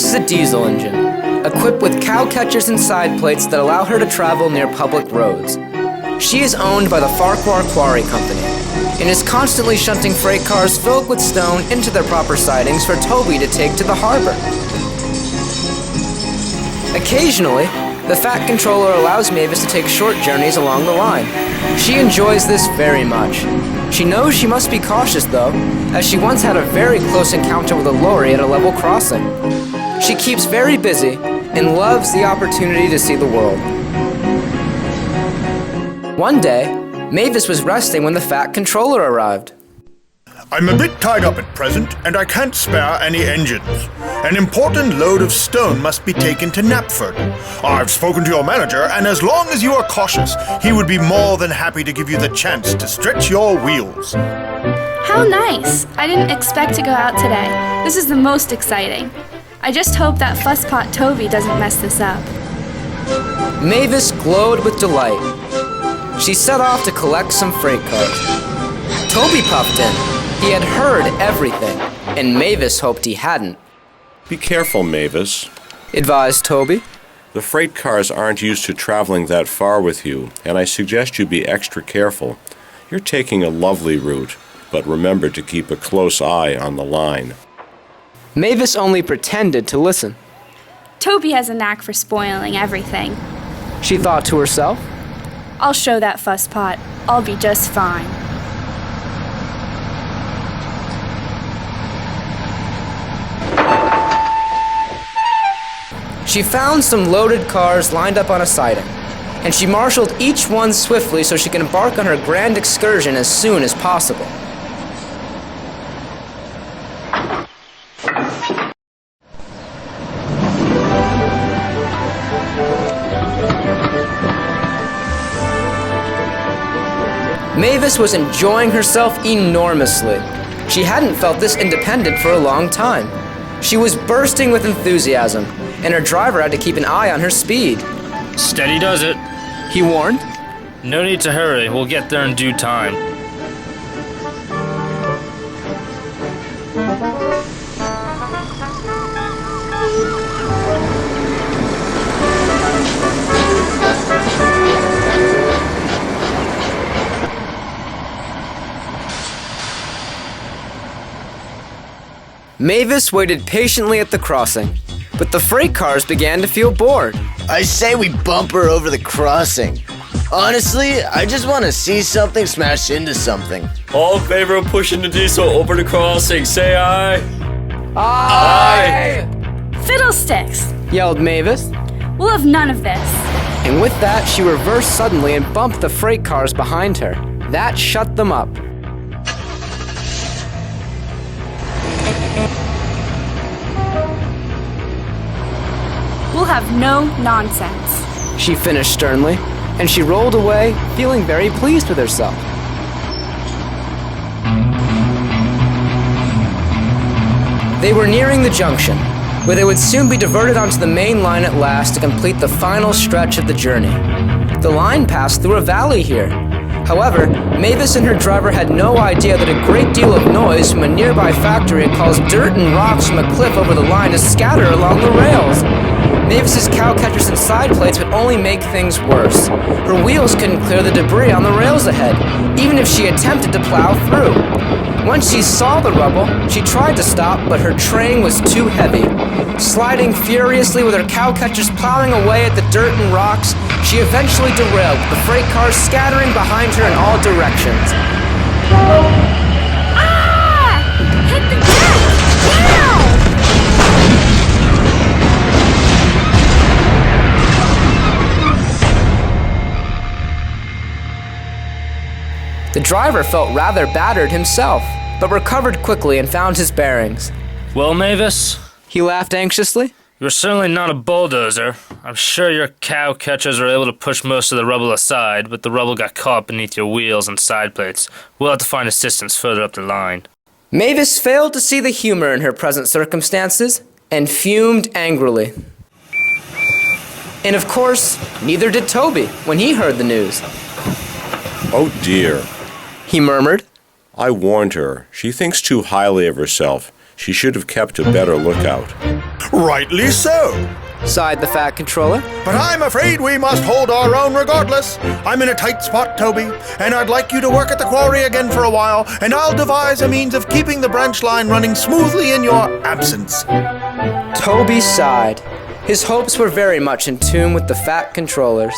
Mavis is a diesel engine, equipped with cow catchers and side plates that allow her to travel near public roads. She is owned by the Farquhar Quarry Company and is constantly shunting freight cars filled with stone into their proper sidings for Toby to take to the harbor. Occasionally, the Fat Controller allows Mavis to take short journeys along the line. She enjoys this very much. She knows she must be cautious, though, as she once had a very close encounter with a lorry at a level crossing. She keeps very busy and loves the opportunity to see the world. One day, Mavis was resting when the Fat Controller arrived. I'm a bit tied up at present, and I can't spare any engines. An important load of stone must be taken to Knapford. I've spoken to your manager, and as long as you are cautious, he would be more than happy to give you the chance to stretch your wheels. How nice! I didn't expect to go out today. This is the most exciting. I just hope that fusspot Toby doesn't mess this up. Mavis glowed with delight. She set off to collect some freight cars. Toby puffed in. He had heard everything, and Mavis hoped he hadn't. Be careful, Mavis, advised Toby. The freight cars aren't used to traveling that far with you, and I suggest you be extra careful. You're taking a lovely route, but remember to keep a close eye on the line. Mavis only pretended to listen. Toby has a knack for spoiling everything. She thought to herself. I'll show that fusspot. I'll be just fine. She found some loaded cars lined up on a siding, and she marshaled each one swiftly so she could embark on her grand excursion as soon as possible. Mavis was enjoying herself enormously. She hadn't felt this independent for a long time. She was bursting with enthusiasm, and her driver had to keep an eye on her speed. Steady does it, he warned. No need to hurry, we'll get there in due time. Mavis waited patiently at the crossing, but the freight cars began to feel bored. I say we bump her over the crossing. Honestly, I just want to see something smash into something. All in favor of pushing the diesel over the crossing, say aye. Aye! Fiddlesticks! Yelled Mavis. We'll have none of this. And with that, she reversed suddenly and bumped the freight cars behind her. That shut them up. We'll have no nonsense. She finished sternly, and she rolled away, feeling very pleased with herself. They were nearing the junction, where they would soon be diverted onto the main line at last to complete the final stretch of the journey. The line passed through a valley here. However, Mavis and her driver had no idea that a great deal of noise from a nearby factory had caused dirt and rocks from a cliff over the line to scatter along the rails. Mavis's cow catchers and side plates would only make things worse. Her wheels couldn't clear the debris on the rails ahead, even if she attempted to plow through. Once she saw the rubble, she tried to stop, but her train was too heavy. Sliding furiously with her cow catchers plowing away at the dirt and rocks, she eventually derailed, with the freight cars scattering behind her in all directions. Ah! Hit the deck! Now! The driver felt rather battered himself, but recovered quickly and found his bearings. Well, Mavis? He laughed anxiously. You're certainly not a bulldozer. I'm sure your cow catchers were able to push most of the rubble aside, but the rubble got caught beneath your wheels and side plates. We'll have to find assistance further up the line. Mavis failed to see the humor in her present circumstances and fumed angrily. And of course, neither did Toby when he heard the news. Oh dear, He murmured. I warned her. She thinks too highly of herself. She should have kept a better lookout. Rightly so. sighed the Fat Controller. But I'm afraid we must hold our own regardless. I'm in a tight spot, Toby, and I'd like you to work at the quarry again for a while, and I'll devise a means of keeping the branch line running smoothly in your absence. Toby sighed. His hopes were very much in tune with the Fat Controller's.